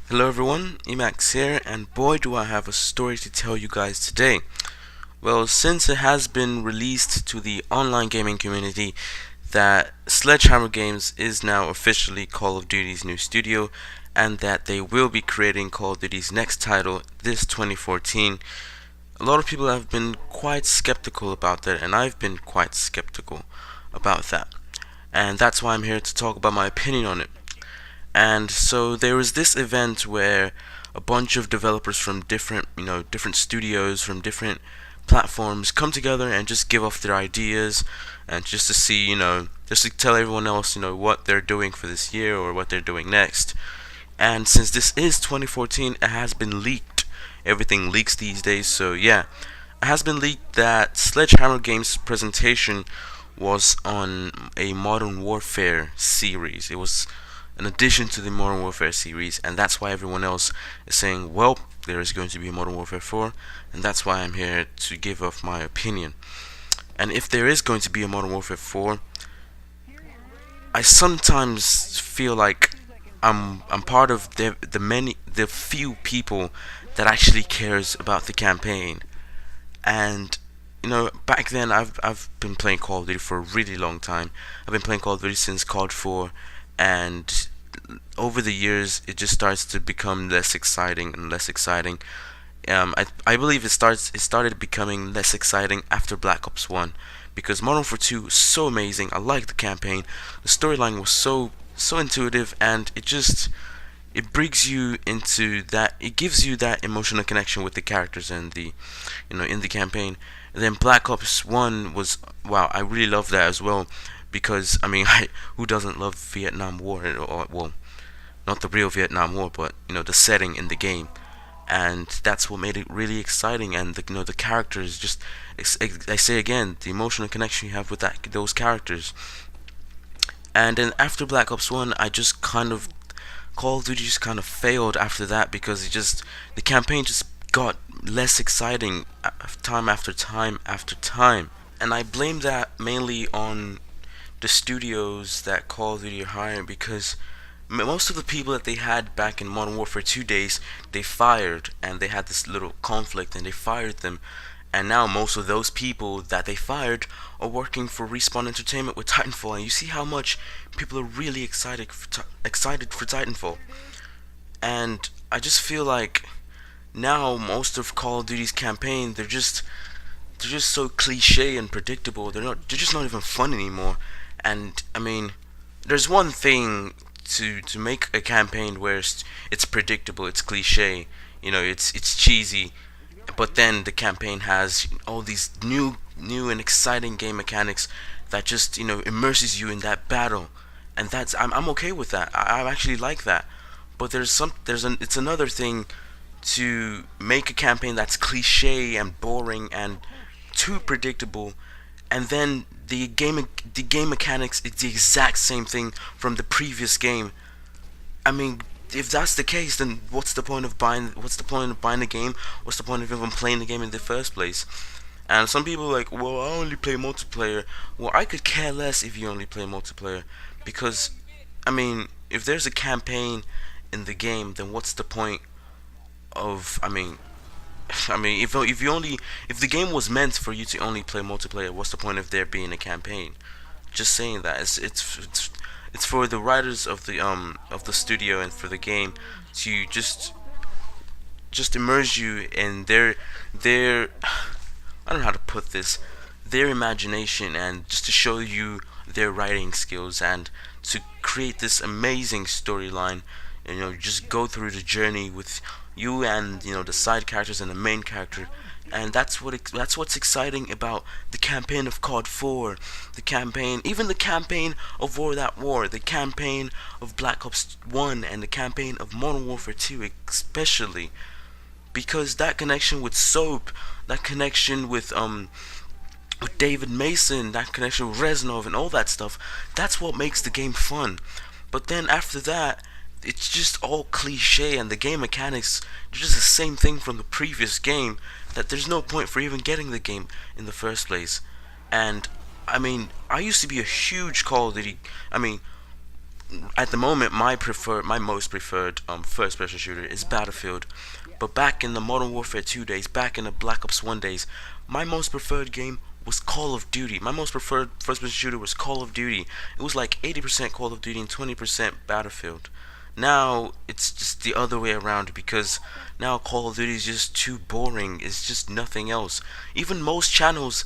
Hello everyone, Emax here, and boy do I have a story to tell you guys today. Well, since it has been released to the online gaming community that Sledgehammer Games is now officially Call of Duty's new studio, and that they will be creating Call of Duty's next title this 2014, a lot of people have been quite skeptical about that, and I've been quite skeptical about that. And that's why I'm here to talk about my opinion on it. And so there was this event where a bunch of developers from different studios from different platforms come together and just give off their ideas and just to see, just to tell everyone else, what they're doing for this year or what they're doing next. And since this is 2014, it has been leaked. Everything leaks these days, so yeah. It has been leaked that Sledgehammer Games' presentation was on a Modern Warfare series. It was an addition to the Modern Warfare series, and that's why everyone else is saying, well, there is going to be a Modern Warfare 4, and that's why I'm here to give off my opinion. And if there is going to be a Modern Warfare 4, I sometimes feel like I'm part of the few people that actually cares about the campaign. And back then I've been playing Call of Duty for a really long time. I've been playing Call of Duty since COD 4, and over the years it just starts to become less exciting and less exciting. I believe it started becoming less exciting after Black Ops 1, because Modern Warfare 2 was so amazing. I liked the campaign. The storyline was so intuitive, and it brings you into that. It gives you that emotional connection with the characters and in the campaign. And then Black Ops 1 was, wow, I really love that as well, because I mean, who doesn't love Vietnam War? Or, well, not the real Vietnam War, but the setting in the game, and that's what made it really exciting. And the characters, just I say again, the emotional connection you have with those characters. And then after Black Ops 1, I just kind of Call of Duty just kind of failed after that, because the campaign just got less exciting time after time after time. And I blame that mainly on the studios that Call of Duty are hiring, because most of the people that they had back in Modern Warfare 2 days, they fired, and they had this little conflict and they fired them. And now most of those people that they fired are working for Respawn Entertainment with Titanfall, and you see how much people are really excited for Titanfall. And I just feel like now most of Call of Duty's campaign, they're just so cliche and predictable. They're just not even fun anymore. And I mean, there's one thing to make a campaign where it's predictable, it's cliche, it's cheesy, but then the campaign has all these new and exciting game mechanics that just immerses you in that battle. And I'm okay with that. I actually like that. But it's another thing to make a campaign that's cliche and boring and too predictable, and then the game mechanics is the exact same thing from the previous game. I mean, if that's the case, then what's the point of buying the game? What's the point of even playing the game in the first place? And some people are like, well, I only play multiplayer. Well, I could care less if you only play multiplayer, because I mean, if there's a campaign in the game, then what's the point of? I mean, if the game was meant for you to only play multiplayer, what's the point of there being a campaign? Just saying that it's for the writers of the studio and for the game to just immerse you in their I don't know how to put this, their imagination, and just to show you their writing skills and to create this amazing storyline. Just go through the journey with you and the side characters and the main character. And that's what's exciting about the campaign of COD 4, the campaign, even the campaign of War That War, the campaign of Black Ops 1, and the campaign of Modern Warfare 2, especially because that connection with Soap, that connection with David Mason, that connection with Reznov and all that stuff, that's what makes the game fun. But then after that, it's just all cliche, and the game mechanics are just the same thing from the previous game, that there's no point for even getting the game in the first place. And I mean, I used to be a huge Call of Duty. I mean, at the moment, my most preferred first-person shooter is Battlefield. But back in the Modern Warfare 2 days, back in the Black Ops 1 days, my most preferred game was Call of Duty. My most preferred first-person shooter was Call of Duty. It was like 80% Call of Duty and 20% Battlefield. Now it's just the other way around because now Call of Duty is just too boring. It's just nothing else. Even most channels